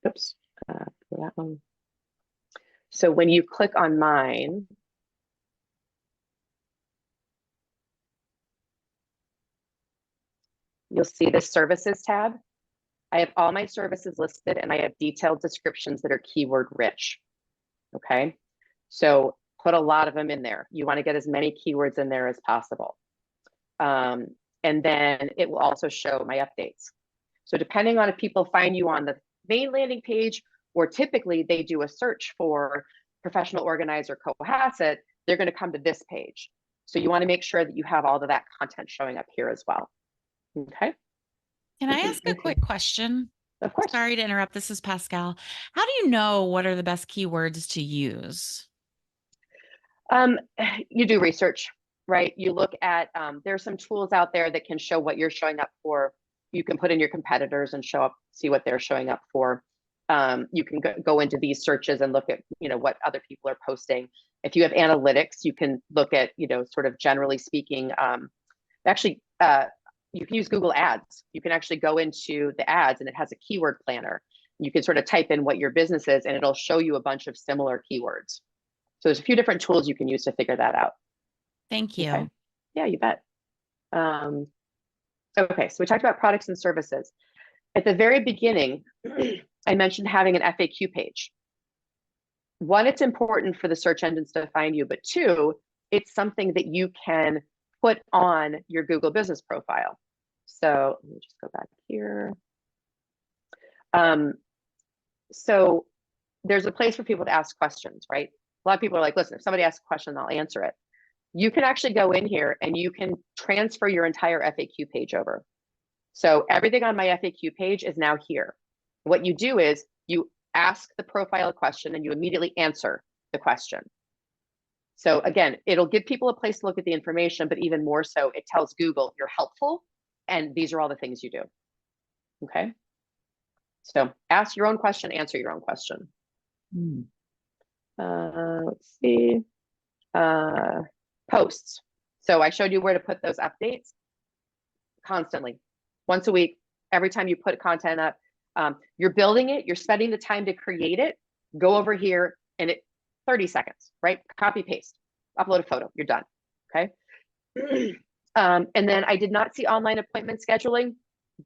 A: Oops, for that one. So when you click on mine, you'll see the services tab. I have all my services listed and I have detailed descriptions that are keyword rich. Okay, so put a lot of them in there. You want to get as many keywords in there as possible. And then it will also show my updates. So depending on if people find you on the main landing page, or typically they do a search for professional organizer Cohasset, they're going to come to this page. So you want to make sure that you have all of that content showing up here as well. Okay.
H: Can I ask a quick question?
A: Of course.
H: Sorry to interrupt. This is Pascal. How do you know what are the best keywords to use?
A: You do research, right? You look at, there's some tools out there that can show what you're showing up for. You can put in your competitors and see what they're showing up for. You can go into these searches and look at, what other people are posting. If you have analytics, you can look at, sort of generally speaking, actually, you can use Google Ads. You can actually go into the ads and it has a keyword planner. You can sort of type in what your business is and it'll show you a bunch of similar keywords. So there's a few different tools you can use to figure that out.
H: Thank you.
A: Okay. Yeah, you bet. Okay, so we talked about products and services. At the very beginning, I mentioned having an FAQ page. One, it's important for the search engines to find you, but two, it's something that you can put on your Google Business Profile. So let me just go back here. So there's a place for people to ask questions, right? A lot of people are like, listen, if somebody asks a question, I'll answer it. You can actually go in here and you can transfer your entire FAQ page over. So everything on my FAQ page is now here. What you do is you ask the profile a question and you immediately answer the question. So again, it'll give people a place to look at the information, but even more so, it tells Google you're helpful and these are all the things you do. Okay. So ask your own question, answer your own question. Let's see. Posts. So I showed you where to put those updates constantly, once a week. Every time you put content up, You're building it, you're spending the time to create it, go over here and 30 seconds, right? Copy, paste, upload a photo, you're done, okay? And then I did not see online appointment scheduling.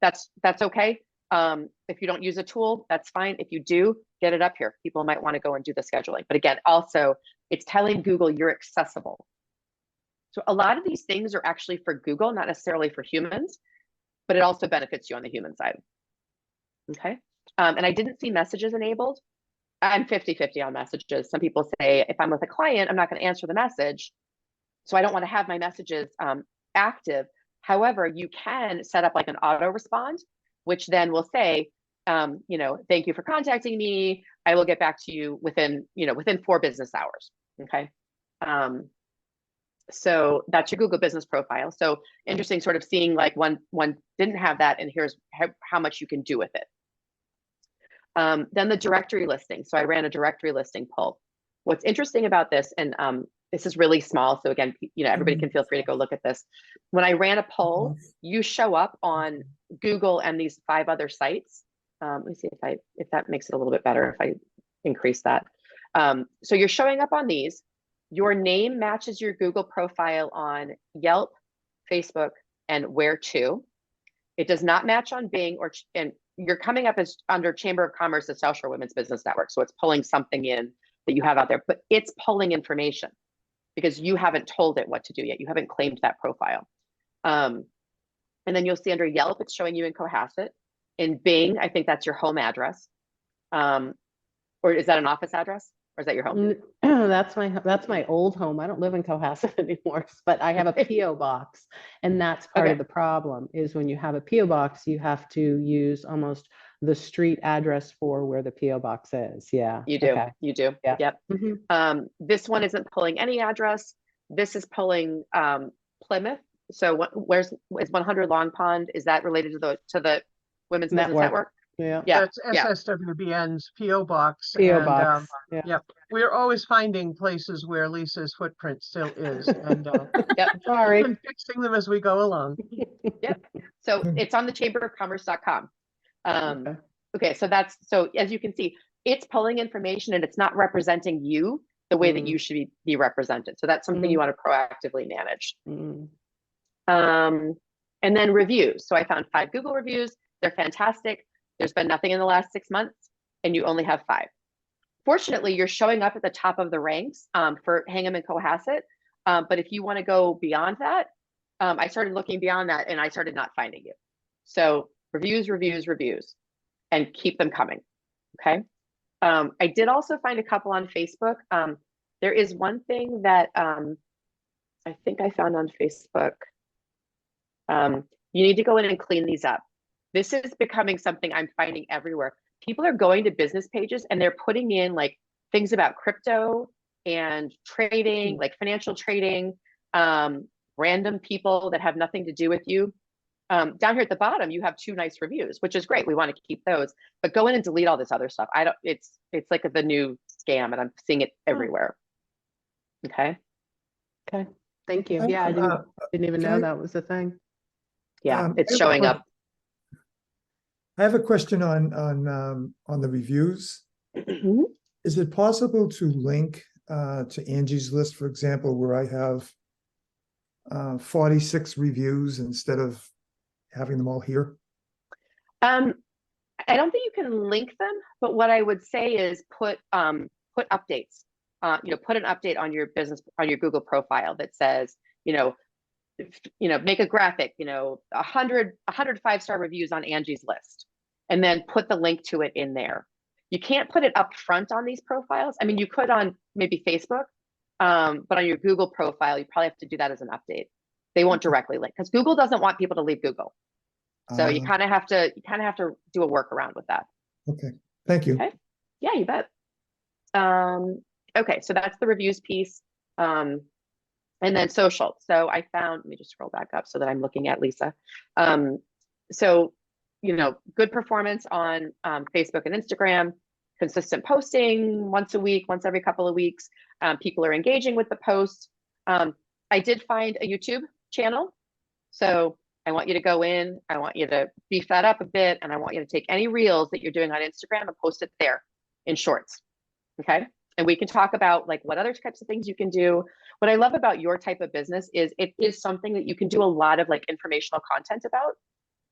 A: That's okay. If you don't use a tool, that's fine. If you do, get it up here. People might want to go and do the scheduling. But again, also, it's telling Google you're accessible. So a lot of these things are actually for Google, not necessarily for humans, but it also benefits you on the human side. Okay. And I didn't see messages enabled. I'm 50-50 on messages. Some people say, if I'm with a client, I'm not going to answer the message. So I don't want to have my messages active. However, you can set up like an auto respond, which then will say, you know, thank you for contacting me. I will get back to you within 4 business hours. Okay. So that's your Google business profile. So interesting sort of seeing like one didn't have that, and here's how much you can do with it. Then the directory listing. So I ran a directory listing poll. What's interesting about this, and this is really small, so again, you know, everybody can feel free to go look at this. When I ran a poll, you show up on Google and these 5 other sites. Let me see if that makes it a little bit better if I increase that. So you're showing up on these. Your name matches your Google profile on Yelp, Facebook, and Where To. It does not match on Bing, and you're coming up as under Chamber of Commerce at South Shore Women's Business Network. So it's pulling something in that you have out there, but it's pulling information because you haven't told it what to do yet. You haven't claimed that profile. And then you'll see under Yelp, it's showing you in Cohasset. In Bing, I think that's your home address. Or is that an office address? Or is that your home?
G: That's my old home. I don't live in Cohasset anymore, but I have a PO box, and that's part of the problem. Is when you have a PO box, you have to use almost the street address for where the PO box is. Yeah,
A: you do. Okay. You do.
G: Yeah.
A: Yep. Mm-hmm. This one isn't pulling any address. This is pulling Plymouth. So is 100 Long Pond? Is that related to the Women's Business Network?
F: Yeah.
A: Yeah.
F: That's SSWBN's PO box.
G: PO box.
F: Yeah. We're always finding places where Lisa's footprint still is. And
G: sorry.
F: I'm fixing them as we go along.
A: Yep. So it's on the chamberofcommerce.com. Okay. So as you can see, it's pulling information and it's not representing you the way that you should be represented. So that's something you want to proactively manage. And then reviews. So I found 5 Google reviews. They're fantastic. There's been nothing in the last 6 months and you only have 5. Fortunately, you're showing up at the top of the ranks for Hingham and Cohasset. But if you want to go beyond that, I started looking beyond that and I started not finding you. So reviews, and keep them coming. Okay. I did also find a couple on Facebook. There is one thing that I think I found on Facebook. You need to go in and clean these up. This is becoming something I'm finding everywhere. People are going to business pages and they're putting in like things about crypto and trading, like financial trading, random people that have nothing to do with you. Down here at the bottom, you have 2 nice reviews, which is great. We want to keep those, but go in and delete all this other stuff. It's like the new scam and I'm seeing it everywhere. Okay.
G: Thank you. Yeah, I didn't even know that was a thing.
A: Yeah, it's showing up.
I: I have a question on the reviews. Is it possible to link to Angie's List, for example, where I have 46 reviews instead of having them all here?
A: I don't think you can link them, but what I would say is put updates. Put an update on your business, on your Google profile that says, make a graphic, 100 5-star reviews on Angie's List, and then put the link to it in there. You can't put it up front on these profiles. I mean, you could on maybe Facebook, but on your Google profile, you probably have to do that as an update. They won't directly link because Google doesn't want people to leave Google. So you kind of have to do a workaround with that.
I: Okay, thank you.
A: Okay. Yeah, you bet. Okay, so that's the reviews piece. And then social. So I found, let me just scroll back up so that I'm looking at Lisa. So, good performance on Facebook and Instagram, consistent posting once a week, once every couple of weeks. People are engaging with the posts. I did find a YouTube channel. So I want you to go in, I want you to beef that up a bit, and I want you to take any reels that you're doing on Instagram and post it there in shorts. Okay. And we can talk about like what other types of things you can do. What I love about your type of business is it is something that you can do a lot of like informational content about.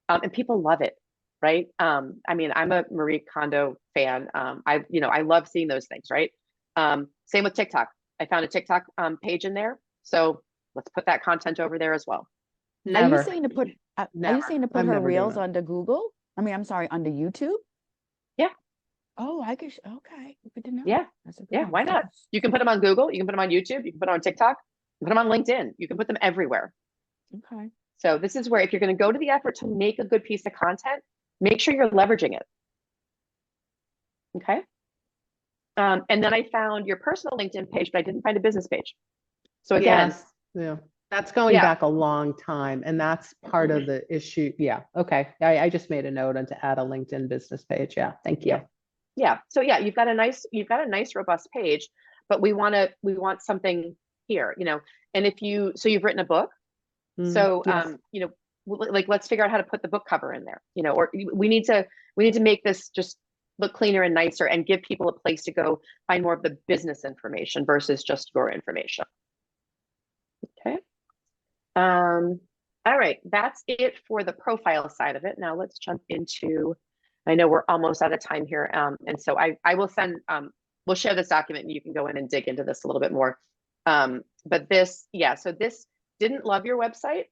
A: And people love it, right? I mean, I'm a Marie Kondo fan. I love seeing those things, right? Same with TikTok. I found a TikTok page in there. So let's put that content over there as well.
C: Are you saying to put, are you
G: Never.
C: saying to put
G: I'm
C: her
G: never doing
C: reels
G: that.
C: onto Google? I mean, I'm sorry, onto YouTube?
A: Yeah.
C: Oh, I could, okay, good to know.
A: Yeah.
C: That's a good
A: Yeah,
C: one.
A: why not? You can put them on Google, you can put them on YouTube, you can put them on TikTok, you can put them on LinkedIn, you can put them everywhere.
C: Okay.
A: So this is where if you're going to go to the effort to make a good piece of content, make sure you're leveraging it. Okay. And then I found your personal LinkedIn page, but I didn't find a business page. So again,
G: Yes, yeah, that's going back a long time, and that's part of the issue. Yeah, okay. I just made a note on to add a LinkedIn business page. Yeah, thank you.
A: Yeah. So yeah, you've got a nice robust page, but we want something here, and so you've written a book. So,
G: Yes.
A: like, let's figure out how to put the book cover in there, or we need to make this just look cleaner and nicer and give people a place to go find more of the business information versus just your information. Okay. All right. That's it for the profile side of it. Now let's jump into, I know we're almost out of time here. And so I will send, we'll share this document and you can go in and dig into this a little bit more. But this, so this didn't love your website.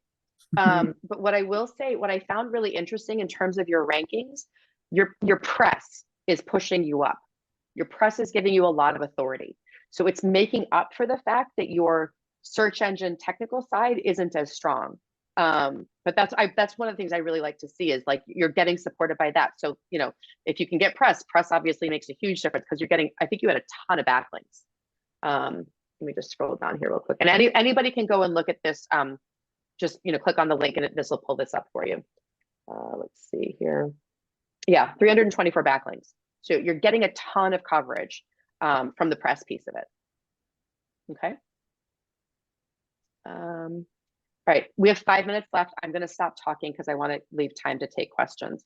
A: But what I will say, what I found really interesting in terms of your rankings, your press is pushing you up. Your press is giving you a lot of authority. So it's making up for the fact that your search engine technical side isn't as strong. But that's one of the things I really like to see is like you're getting supported by that. So, if you can get press obviously makes a huge difference because you're getting, I think you had a ton of backlinks. Let me just scroll down here real quick. And anybody can go and look at this. Just, click on the link and this will pull this up for you. Let's see here. Yeah, 324 backlinks. So you're getting a ton of coverage from the press piece of it. Okay. All right, we have 5 minutes left. I'm going to stop talking because I want to leave time to take questions.